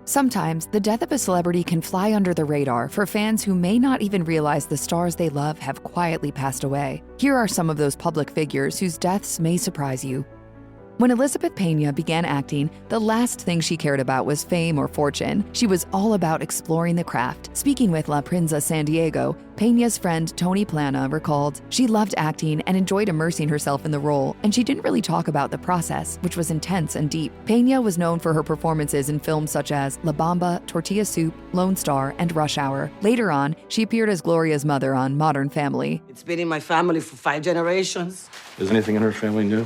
Sometimes, the death of a celebrity can fly under the radar for fans who may not even realize the stars they love have quietly passed away. Here are some of those public figures whose deaths may surprise you. When Elizabeth Peña began acting, the last thing she cared about was fame or fortune. She was all about exploring the craft. Speaking with La Prensa San Diego, Peña's friend Tony Plana recalled, "She loved acting and enjoyed immersing herself in the role, and she didn't really talk about the process, which was intense and deep." Peña was known for her performances in films such as La Bamba, Tortilla Soup, Lone Star, and Rush Hour. Later on, she appeared as Gloria's mother on Modern Family. It's been in my family for 5 generations. Is anything in her family new?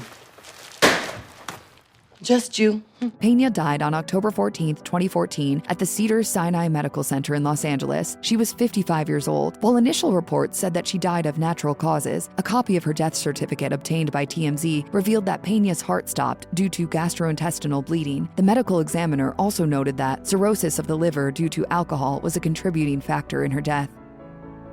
Just you. Peña died on October 14, 2014, at the Cedars-Sinai Medical Center in Los Angeles. She was 55 years old. While initial reports said that she died of natural causes, a copy of her death certificate obtained by TMZ revealed that Peña's heart stopped due to gastrointestinal bleeding. The medical examiner also noted that cirrhosis of the liver due to alcohol was a contributing factor in her death.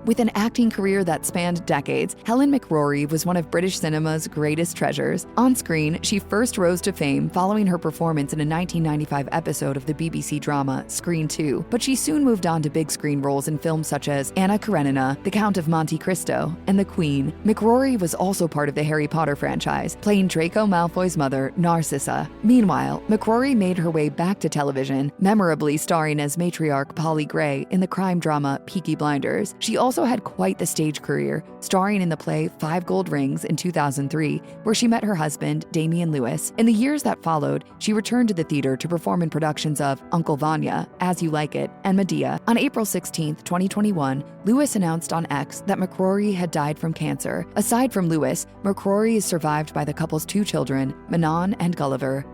With an acting career that spanned decades, Helen McCrory was one of British cinema's greatest treasures. On screen, she first rose to fame following her performance in a 1995 episode of the BBC drama Screen 2, but she soon moved on to big screen roles in films such as Anna Karenina, The Count of Monte Cristo, and The Queen. McCrory was also part of the Harry Potter franchise, playing Draco Malfoy's mother, Narcissa. Meanwhile, McCrory made her way back to television, memorably starring as matriarch Polly Gray in the crime drama Peaky Blinders. She also had quite the stage career, starring in the play 5 Gold Rings in 2003, where she met her husband, Damian Lewis. In the years that followed, she returned to the theater to perform in productions of Uncle Vanya, As You Like It, and Medea. On April 16, 2021, Lewis announced on X that McCrory had died from cancer. Aside from Lewis, McCrory is survived by the couple's 2 children, Manon and Gulliver.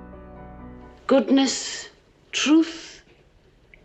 Goodness, truth,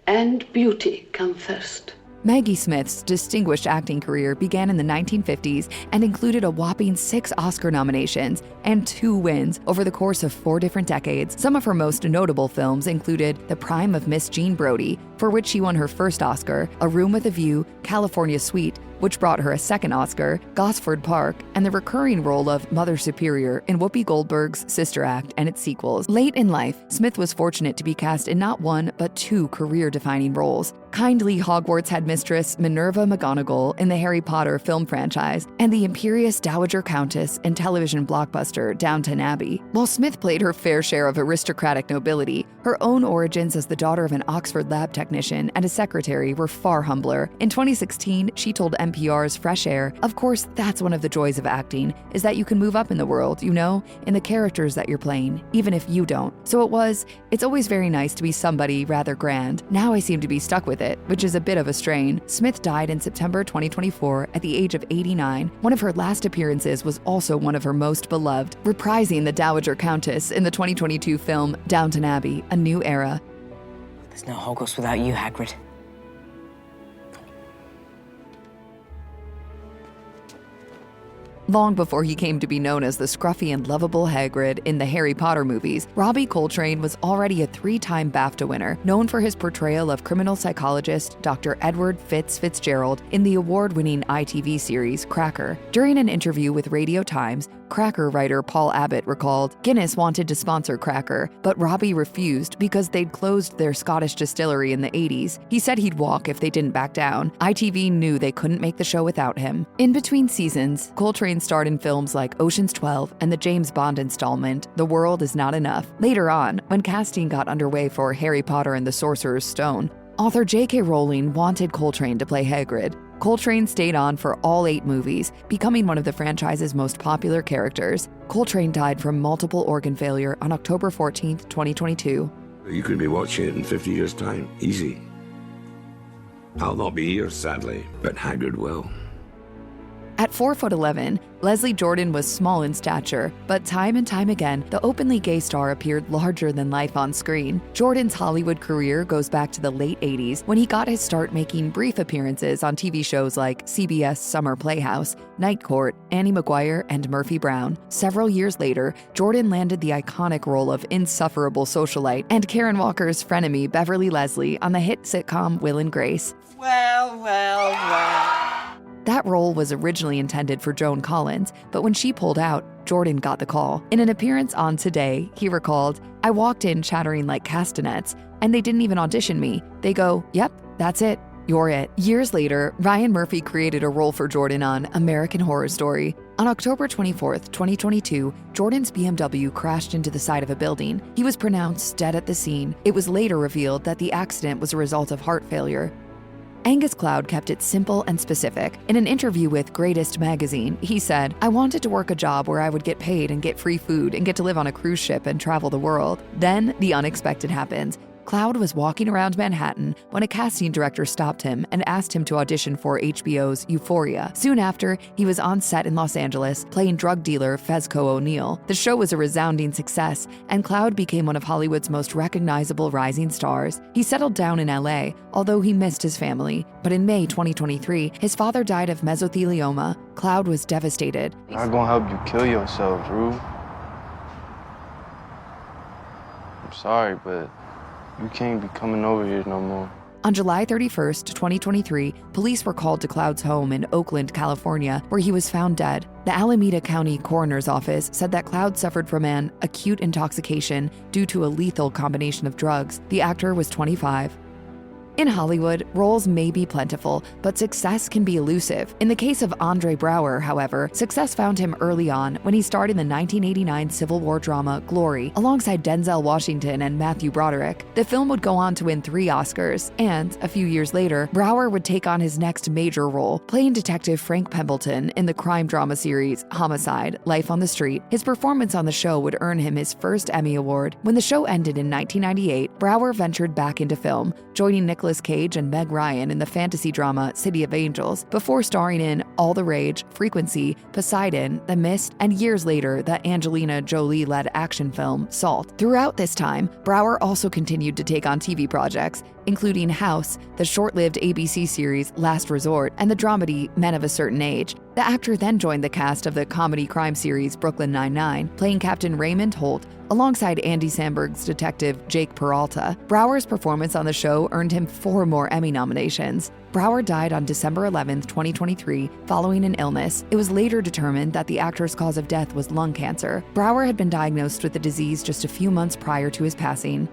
and beauty come first. Maggie Smith's distinguished acting career began in the 1950s and included a whopping 6 Oscar nominations and 2 wins over the course of 4 different decades. Some of her most notable films included The Prime of Miss Jean Brodie, for which she won her first Oscar, A Room with a View, California Suite, which brought her a second Oscar, Gosford Park, and the recurring role of Mother Superior in Whoopi Goldberg's Sister Act and its sequels. Late in life, Smith was fortunate to be cast in not 1 but 2 career-defining roles. Kindly Hogwarts headmistress Minerva McGonagall in the Harry Potter film franchise, and the imperious Dowager Countess in television blockbuster Downton Abbey. While Smith played her fair share of aristocratic nobility, her own origins as the daughter of an Oxford lab technician and a secretary were far humbler. In 2016, she told NPR's Fresh Air, "Of course, that's one of the joys of acting, is that you can move up in the world, you know, in the characters that you're playing, even if you don't. So it's always very nice to be somebody rather grand. Now I seem to be stuck with it, which is a bit of a strain." Smith died in September 2024 at the age of 89. One of her last appearances was also one of her most beloved, reprising the Dowager Countess in the 2022 film Downton Abbey, A New Era. There's no Hogwarts without you, Hagrid. Long before he came to be known as the scruffy and lovable Hagrid in the Harry Potter movies, Robbie Coltrane was already a 3-time BAFTA winner, known for his portrayal of criminal psychologist Dr. Edward Fitzgerald in the award-winning ITV series Cracker. During an interview with Radio Times, Cracker writer Paul Abbott recalled, Guinness wanted to sponsor Cracker, but Robbie refused because they'd closed their Scottish distillery in the 80s. He said he'd walk if they didn't back down. ITV knew they couldn't make the show without him. In between seasons, Coltrane starred in films like Ocean's 12 and the James Bond installment, The World Is Not Enough. Later on, when casting got underway for Harry Potter and the Sorcerer's Stone, author J.K. Rowling wanted Coltrane to play Hagrid. Coltrane stayed on for all 8 movies, becoming one of the franchise's most popular characters. Coltrane died from multiple organ failure on October 14, 2022. You could be watching it in 50 years' time. Easy. I'll not be here, sadly, but Hagrid will. At 4'11", Leslie Jordan was small in stature, but time and time again, the openly gay star appeared larger than life on screen. Jordan's Hollywood career goes back to the late 80s, when he got his start making brief appearances on TV shows like CBS Summer Playhouse, Night Court, Annie McGuire, and Murphy Brown. Several years later, Jordan landed the iconic role of insufferable socialite and Karen Walker's frenemy Beverly Leslie on the hit sitcom Will and Grace. Well. That role was originally intended for Joan Collins, but when she pulled out, Jordan got the call. In an appearance on Today, he recalled, "I walked in chattering like castanets. and they didn't even audition me. They go, yep, that's it. You're it. Years later, Ryan Murphy created a role for Jordan on American Horror Story. On October 24th, 2022, Jordan's BMW crashed into the side of a building. He was pronounced dead at the scene. It was later revealed that the accident was a result of heart failure. Angus Cloud kept it simple and specific. In an interview with Greatest magazine, he said, "I wanted to work a job where I would get paid and get free food and get to live on a cruise ship and travel the world." Then the unexpected happens. Cloud was walking around Manhattan when a casting director stopped him and asked him to audition for HBO's Euphoria. Soon after, he was on set in Los Angeles playing drug dealer Fezco O'Neill. The show was a resounding success, and Cloud became one of Hollywood's most recognizable rising stars. He settled down in LA, although he missed his family. But in May 2023, his father died of mesothelioma. Cloud was devastated. I'm not gonna help you kill yourself, Drew. I'm sorry, but you can't be coming over here no more. On July 31st, 2023, police were called to Cloud's home in Oakland, California, where he was found dead. The Alameda County Coroner's Office said that Cloud suffered from an acute intoxication due to a lethal combination of drugs. The actor was 25. In Hollywood, roles may be plentiful, but success can be elusive. In the case of Andre Braugher, however, success found him early on when he starred in the 1989 Civil War drama Glory, alongside Denzel Washington and Matthew Broderick. The film would go on to win 3 Oscars, and a few years later, Braugher would take on his next major role, playing Detective Frank Pembleton in the crime drama series Homicide: Life on the Street. His performance on the show would earn him his first Emmy Award. When the show ended in 1998, Braugher ventured back into film, joining Nicolas Cage and Meg Ryan in the fantasy drama City of Angels, before starring in All the Rage, Frequency, Poseidon, The Mist, and years later, the Angelina Jolie-led action film Salt. Throughout this time, Braugher also continued to take on TV projects, including House, the short-lived ABC series Last Resort, and the dramedy Men of a Certain Age. The actor then joined the cast of the comedy crime series Brooklyn Nine-Nine, playing Captain Raymond Holt, alongside Andy Samberg's detective Jake Peralta. Braugher's performance on the show earned him 4 more Emmy nominations. Braugher died on December 11, 2023, following an illness. It was later determined that the actor's cause of death was lung cancer. Braugher had been diagnosed with the disease just a few months prior to his passing.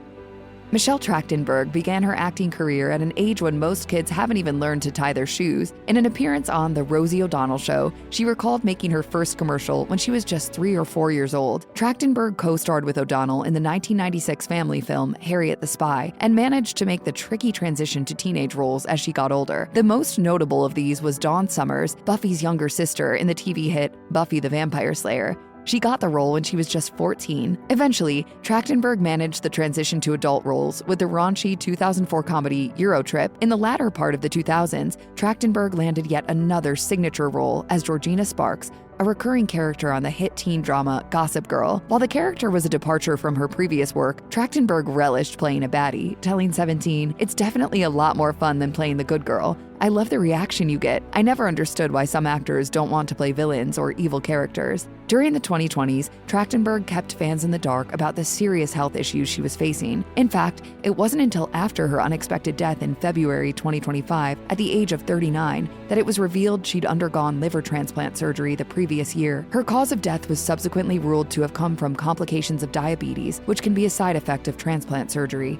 Michelle Trachtenberg began her acting career at an age when most kids haven't even learned to tie their shoes. In an appearance on The Rosie O'Donnell Show, she recalled making her first commercial when she was just 3 or 4 years old. Trachtenberg co-starred with O'Donnell in the 1996 family film Harriet the Spy, and managed to make the tricky transition to teenage roles as she got older. The most notable of these was Dawn Summers, Buffy's younger sister, in the TV hit Buffy the Vampire Slayer. She got the role when she was just 14. Eventually, Trachtenberg managed the transition to adult roles with the raunchy 2004 comedy Eurotrip. In the latter part of the 2000s, Trachtenberg landed yet another signature role as Georgina Sparks, a recurring character on the hit teen drama Gossip Girl. While the character was a departure from her previous work, Trachtenberg relished playing a baddie, telling 17, "It's definitely a lot more fun than playing the good girl. I love the reaction you get. I never understood why some actors don't want to play villains or evil characters." During the 2020s, Trachtenberg kept fans in the dark about the serious health issues she was facing. In fact, it wasn't until after her unexpected death in February 2025, at the age of 39, that it was revealed she'd undergone liver transplant surgery the previous year. Her cause of death was subsequently ruled to have come from complications of diabetes, which can be a side effect of transplant surgery.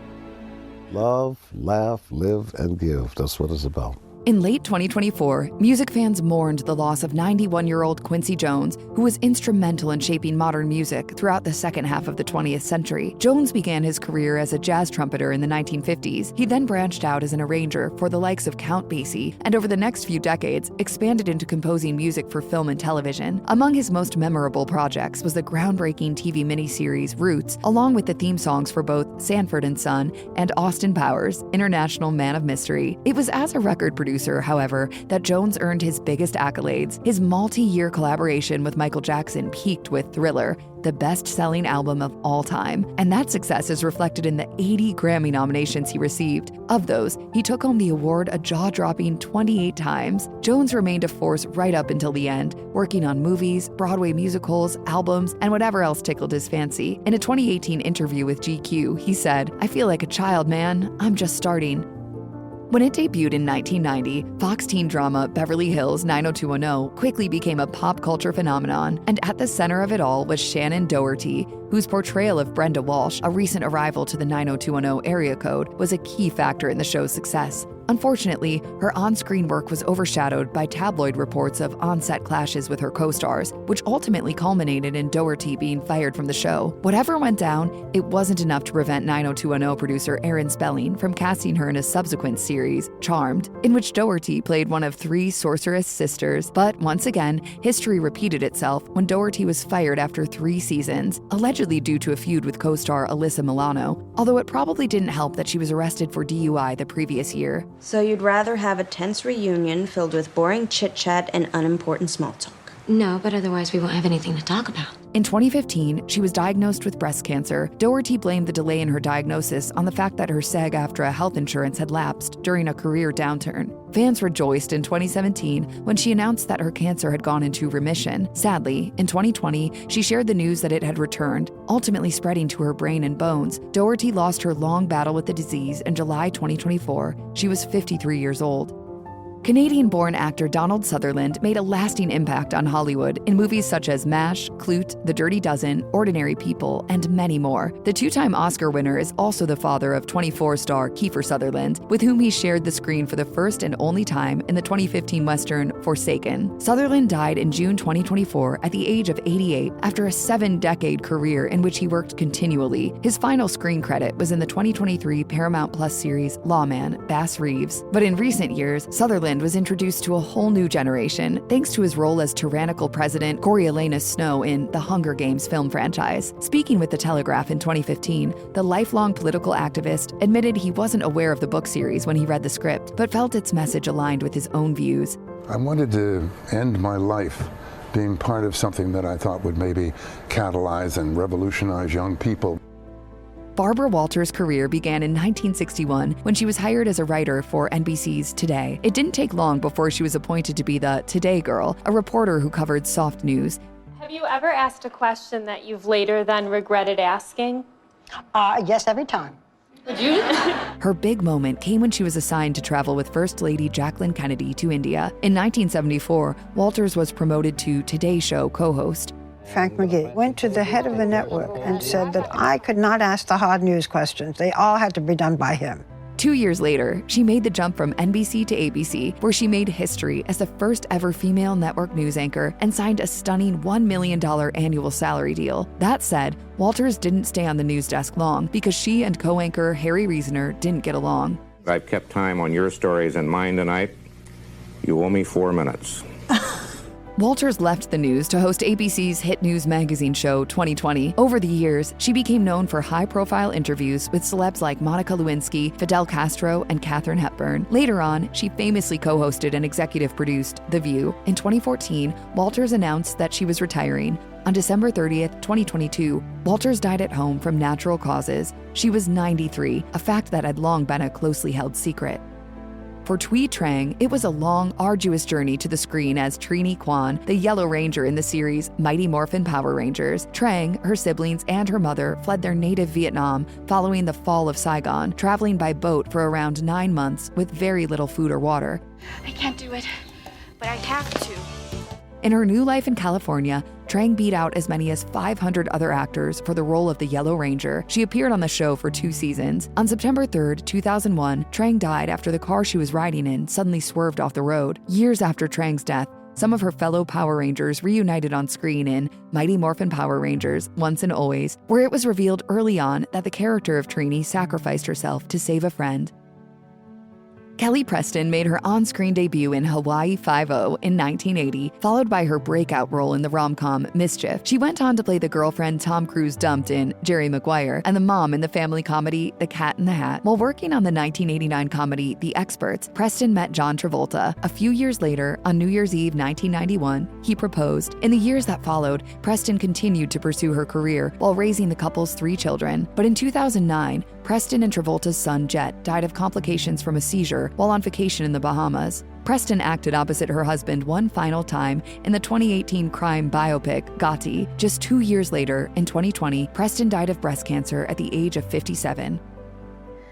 Love, laugh, live, and give. That's what it's about. In late 2024, music fans mourned the loss of 91-year-old Quincy Jones, who was instrumental in shaping modern music throughout the second half of the 20th century. Jones began his career as a jazz trumpeter in the 1950s. He then branched out as an arranger for the likes of Count Basie, and over the next few decades, expanded into composing music for film and television. Among his most memorable projects was the groundbreaking TV miniseries Roots, along with the theme songs for both Sanford and Son and Austin Powers, International Man of Mystery. It was as a record producer, however, that Jones earned his biggest accolades. His multi-year collaboration with Michael Jackson peaked with Thriller, the best-selling album of all time, and that success is reflected in the 80 Grammy nominations he received. Of those, he took home the award a jaw-dropping 28 times. Jones remained a force right up until the end, working on movies, Broadway musicals, albums, and whatever else tickled his fancy. In a 2018 interview with GQ, he said, "I feel like a child, man. I'm just starting." When it debuted in 1990, Fox teen drama Beverly Hills 90210 quickly became a pop culture phenomenon, and at the center of it all was Shannen Doherty, whose portrayal of Brenda Walsh, a recent arrival to the 90210 area code, was a key factor in the show's success. Unfortunately, her on-screen work was overshadowed by tabloid reports of on-set clashes with her co-stars, which ultimately culminated in Doherty being fired from the show. Whatever went down, it wasn't enough to prevent 90210 producer Aaron Spelling from casting her in a subsequent series, Charmed, in which Doherty played one of 3 sorceress sisters. But once again, history repeated itself when Doherty was fired after 3 seasons, allegedly due to a feud with co-star Alyssa Milano, although it probably didn't help that she was arrested for DUI the previous year. So you'd rather have a tense reunion filled with boring chit-chat and unimportant small talk? No, but otherwise we won't have anything to talk about. In 2015, she was diagnosed with breast cancer. Doherty blamed the delay in her diagnosis on the fact that her SAG-AFTRA health insurance had lapsed during a career downturn. Fans rejoiced in 2017 when she announced that her cancer had gone into remission. Sadly, in 2020, she shared the news that it had returned, ultimately spreading to her brain and bones. Doherty lost her long battle with the disease in July 2024. She was 53 years old. Canadian-born actor Donald Sutherland made a lasting impact on Hollywood in movies such as MASH, Clute, The Dirty Dozen, Ordinary People, and many more. The 2-time Oscar winner is also the father of 24 star Kiefer Sutherland, with whom he shared the screen for the first and only time in the 2015 Western Forsaken. Sutherland died in June 2024 at the age of 88 after a 7-decade career in which he worked continually. His final screen credit was in the 2023 Paramount Plus series Lawman, Bass Reeves. But in recent years, Sutherland was introduced to a whole new generation thanks to his role as tyrannical president Coriolanus Snow in the Hunger Games film franchise. Speaking with The Telegraph in 2015, the lifelong political activist admitted he wasn't aware of the book series when he read the script, but felt its message aligned with his own views. I wanted to end my life being part of something that I thought would maybe catalyze and revolutionize young people. Barbara Walters' career began in 1961 when she was hired as a writer for NBC's Today. It didn't take long before she was appointed to be the Today Girl, a reporter who covered soft news. Have you ever asked a question that you've later then regretted asking? Yes, every time. Would you? Her big moment came when she was assigned to travel with First Lady Jacqueline Kennedy to India. In 1974, Walters was promoted to Today Show co-host. Frank McGee went to the head of the network and said that I could not ask the hard news questions. They all had to be done by him. 2 years later, she made the jump from NBC to ABC, where she made history as the first ever female network news anchor and signed a stunning $1 million annual salary deal. That said, Walters didn't stay on the news desk long because she and co-anchor Harry Reasoner didn't get along. I've kept time on your stories and mine tonight. You owe me 4 minutes. Walters left the news to host ABC's hit news magazine show 2020. Over the years, she became known for high-profile interviews with celebs like Monica Lewinsky, Fidel Castro, and Katharine Hepburn. Later on, she famously co-hosted and executive-produced The View. In 2014, Walters announced that she was retiring. On December 30th, 2022, Walters died at home from natural causes. She was 93, a fact that had long been a closely held secret. For Thuy Trang, it was a long, arduous journey to the screen as Trini Kwan, the Yellow Ranger in the series Mighty Morphin Power Rangers. Trang, her siblings, and her mother fled their native Vietnam following the fall of Saigon, traveling by boat for around 9 months with very little food or water. I can't do it, but I have to. In her new life in California, Trang beat out as many as 500 other actors for the role of the Yellow Ranger. She appeared on the show for 2 seasons. On September 3rd, 2001, Trang died after the car she was riding in suddenly swerved off the road. Years after Trang's death, some of her fellow Power Rangers reunited on screen in Mighty Morphin Power Rangers, Once and Always, where it was revealed early on that the character of Trini sacrificed herself to save a friend. Kelly Preston made her on-screen debut in Hawaii Five-0 in 1980, followed by her breakout role in the rom-com Mischief. She went on to play the girlfriend Tom Cruise dumped in Jerry Maguire and the mom in the family comedy The Cat in the Hat. While working on the 1989 comedy The Experts, Preston met John Travolta. A few years later, on New Year's Eve 1991, he proposed. In the years that followed, Preston continued to pursue her career while raising the couple's 3 children. But in 2009, Preston and Travolta's son Jet died of complications from a seizure while on vacation in the Bahamas. Preston acted opposite her husband one final time in the 2018 crime biopic Gotti. Just 2 years later, in 2020, Preston died of breast cancer at the age of 57.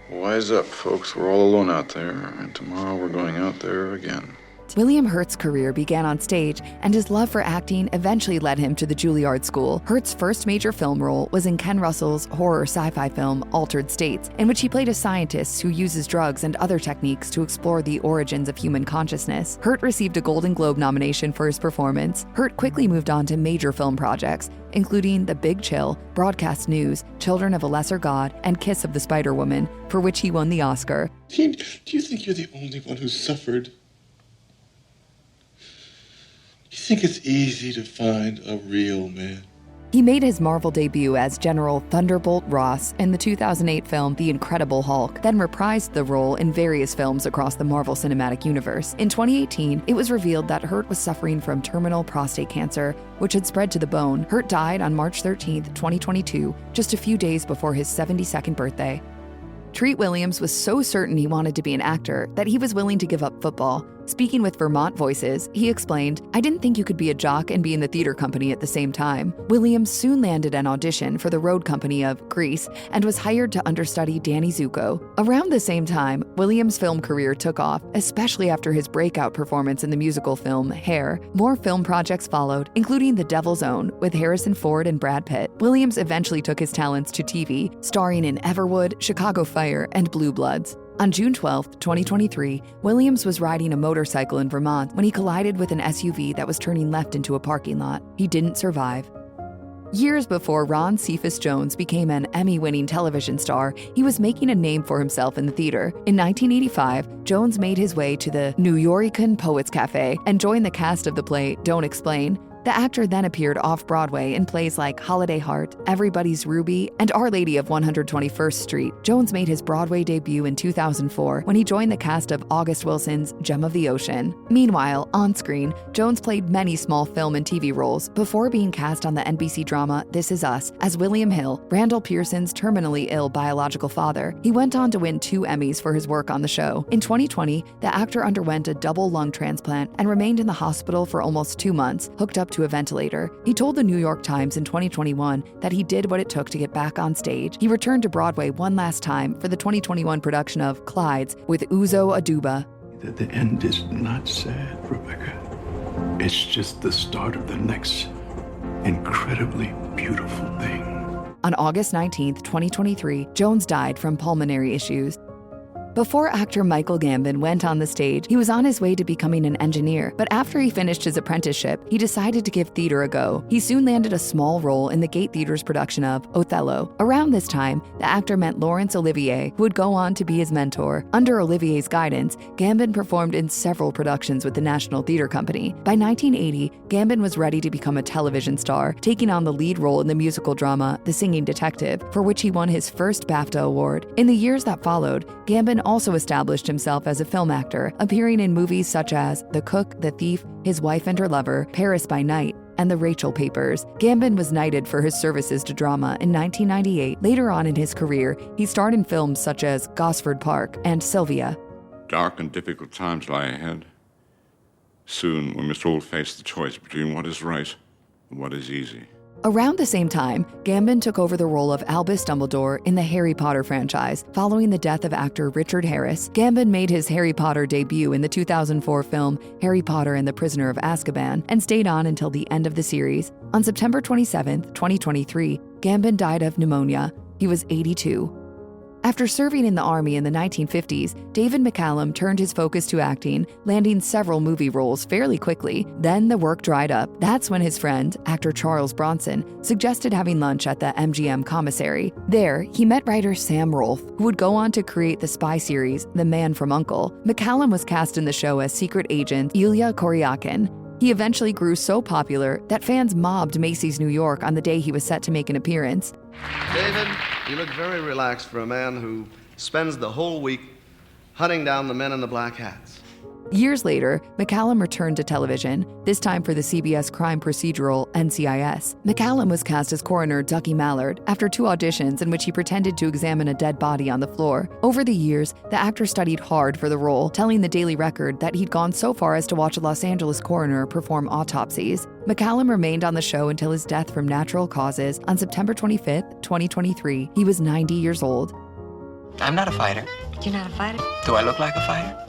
Wise up, folks. We're all alone out there, and tomorrow we're going out there again. William Hurt's career began on stage, and his love for acting eventually led him to the Juilliard School. Hurt's first major film role was in Ken Russell's horror sci-fi film Altered States, in which he played a scientist who uses drugs and other techniques to explore the origins of human consciousness. Hurt received a Golden Globe nomination for his performance. Hurt quickly moved on to major film projects, including The Big Chill, Broadcast News, Children of a Lesser God, and Kiss of the Spider-Woman, for which he won the Oscar. Do you think you're the only one who suffered? You think it's easy to find a real man? He made his Marvel debut as General Thunderbolt Ross in the 2008 film The Incredible Hulk, then reprised the role in various films across the Marvel Cinematic Universe. In 2018, it was revealed that Hurt was suffering from terminal prostate cancer, which had spread to the bone. Hurt died on March 13, 2022, just a few days before his 72nd birthday. Treat Williams was so certain he wanted to be an actor that he was willing to give up football. Speaking with Vermont Voices, he explained, "I didn't think you could be a jock and be in the theater company at the same time." Williams soon landed an audition for the road company of Grease and was hired to understudy Danny Zuko. Around the same time, Williams' film career took off, especially after his breakout performance in the musical film Hair. More film projects followed, including The Devil's Own with Harrison Ford and Brad Pitt. Williams eventually took his talents to TV, starring in Everwood, Chicago Fire, and Blue Bloods. On June 12, 2023, Williams was riding a motorcycle in Vermont when he collided with an SUV that was turning left into a parking lot. He didn't survive. Years before Cephas Jones became an Emmy-winning television star, he was making a name for himself in the theater. In 1985, Jones made his way to the New Yorican Poets Cafe and joined the cast of the play Don't Explain. The actor then appeared off-Broadway in plays like Holiday Heart, Everybody's Ruby, and Our Lady of 121st Street. Jones made his Broadway debut in 2004 when he joined the cast of August Wilson's Gem of the Ocean. Meanwhile, on-screen, Jones played many small film and TV roles before being cast on the NBC drama This Is Us as William Hill, Randall Pearson's terminally ill biological father. He went on to win 2 Emmys for his work on the show. In 2020, the actor underwent a double lung transplant and remained in the hospital for almost 2 months, hooked up to a ventilator. He told the New York Times in 2021 that he did what it took to get back on stage. He returned to Broadway one last time for the 2021 production of Clydes with Uzo Aduba. That the end is not sad, Rebecca. It's just the start of the next incredibly beautiful thing. On August 19, 2023, Jones died from pulmonary issues. Before actor Michael Gambon went on the stage, he was on his way to becoming an engineer, but after he finished his apprenticeship, he decided to give theater a go. He soon landed a small role in the Gate Theater's production of Othello. Around this time, the actor met Laurence Olivier, who would go on to be his mentor. Under Olivier's guidance, Gambon performed in several productions with the National Theatre Company. By 1980, Gambon was ready to become a television star, taking on the lead role in the musical drama The Singing Detective, for which he won his first BAFTA award. In the years that followed, Gambon also established himself as a film actor, appearing in movies such as The Cook, The Thief, His Wife and Her Lover, Paris by Night, and The Rachel Papers. Gambon was knighted for his services to drama in 1998. Later on in his career, he starred in films such as Gosford Park and Sylvia. Dark and difficult times lie ahead. Soon we must all face the choice between what is right and what is easy. Around the same time, Gambon took over the role of Albus Dumbledore in the Harry Potter franchise. Following the death of actor Richard Harris, Gambon made his Harry Potter debut in the 2004 film Harry Potter and the Prisoner of Azkaban and stayed on until the end of the series. On September 27, 2023, Gambon died of pneumonia. He was 82. After serving in the Army in the 1950s, David McCallum turned his focus to acting, landing several movie roles fairly quickly. Then the work dried up. That's when his friend, actor Charles Bronson, suggested having lunch at the MGM commissary. There, he met writer Sam Rolfe, who would go on to create the spy series The Man from U.N.C.L.E. McCallum was cast in the show as secret agent Ilya Koryakin. He eventually grew so popular that fans mobbed Macy's New York on the day he was set to make an appearance. David, you look very relaxed for a man who spends the whole week hunting down the men in the black hats. Years later, McCallum returned to television, this time for the CBS crime procedural NCIS. McCallum was cast as coroner Ducky Mallard after 2 auditions in which he pretended to examine a dead body on the floor. Over the years, the actor studied hard for the role, telling the Daily Record that he'd gone so far as to watch a Los Angeles coroner perform autopsies. McCallum remained on the show until his death from natural causes on September 25, 2023. He was 90 years old. I'm not a fighter. You're not a fighter? Do I look like a fighter?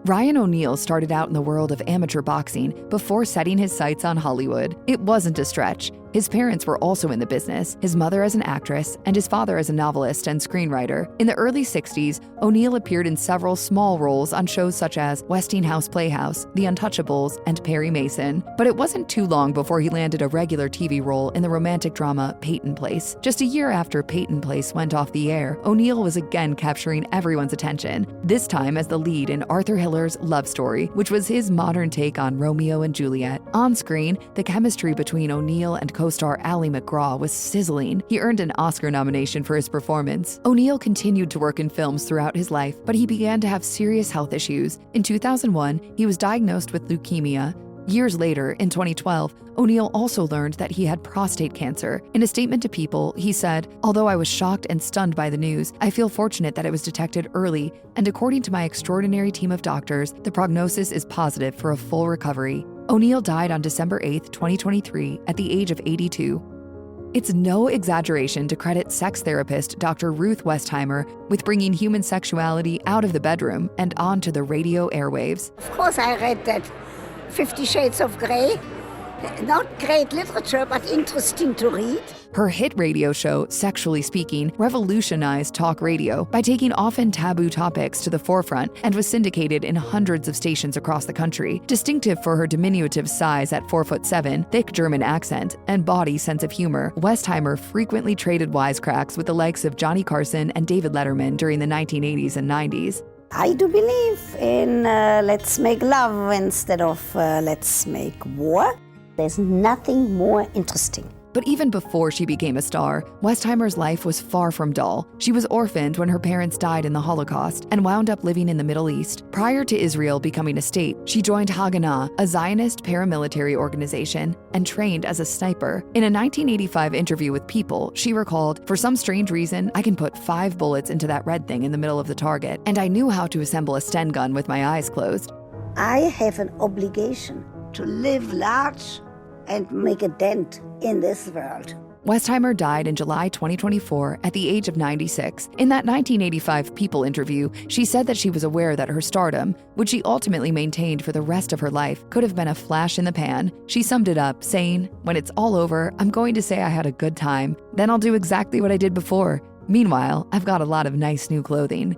Ryan O'Neal started out in the world of amateur boxing before setting his sights on Hollywood. It wasn't a stretch. His parents were also in the business, his mother as an actress, and his father as a novelist and screenwriter. In the early 60s, O'Neal appeared in several small roles on shows such as Westinghouse Playhouse, The Untouchables, and Perry Mason. But it wasn't too long before he landed a regular TV role in the romantic drama Peyton Place. Just a year after Peyton Place went off the air, O'Neal was again capturing everyone's attention, this time as the lead in Arthur Hiller's Love Story, which was his modern take on Romeo and Juliet. On screen, the chemistry between O'Neal and co-star Ally McCraw was sizzling. He earned an Oscar nomination for his performance. O'Neal continued to work in films throughout his life, but he began to have serious health issues. In 2001, he was diagnosed with leukemia. Years later, in 2012, O'Neal also learned that he had prostate cancer. In a statement to People, he said, "Although I was shocked and stunned by the news, I feel fortunate that it was detected early, and according to my extraordinary team of doctors, the prognosis is positive for a full recovery." O'Neal died on December 8, 2023, at the age of 82. It's no exaggeration to credit sex therapist Dr. Ruth Westheimer with bringing human sexuality out of the bedroom and onto the radio airwaves. Of course I read that 50 Shades of Grey. Not great literature, but interesting to read. Her hit radio show, Sexually Speaking, revolutionized talk radio by taking often taboo topics to the forefront and was syndicated in hundreds of stations across the country. Distinctive for her diminutive size at 4'7", thick German accent, and bawdy sense of humor, Westheimer frequently traded wisecracks with the likes of Johnny Carson and David Letterman during the 1980s and 90s. I do believe in let's make love instead of let's make war. There's nothing more interesting. But even before she became a star, Westheimer's life was far from dull. She was orphaned when her parents died in the Holocaust and wound up living in the Middle East. Prior to Israel becoming a state, she joined Haganah, a Zionist paramilitary organization, and trained as a sniper. In a 1985 interview with People, she recalled, "For some strange reason, I can put 5 bullets into that red thing in the middle of the target, and I knew how to assemble a Sten gun with my eyes closed." I have an obligation to live large and make a dent in this world. Westheimer died in July 2024 at the age of 96. In that 1985 People interview, she said that she was aware that her stardom, which she ultimately maintained for the rest of her life, could have been a flash in the pan. She summed it up, saying, "When it's all over, I'm going to say I had a good time. Then I'll do exactly what I did before. Meanwhile, I've got a lot of nice new clothing."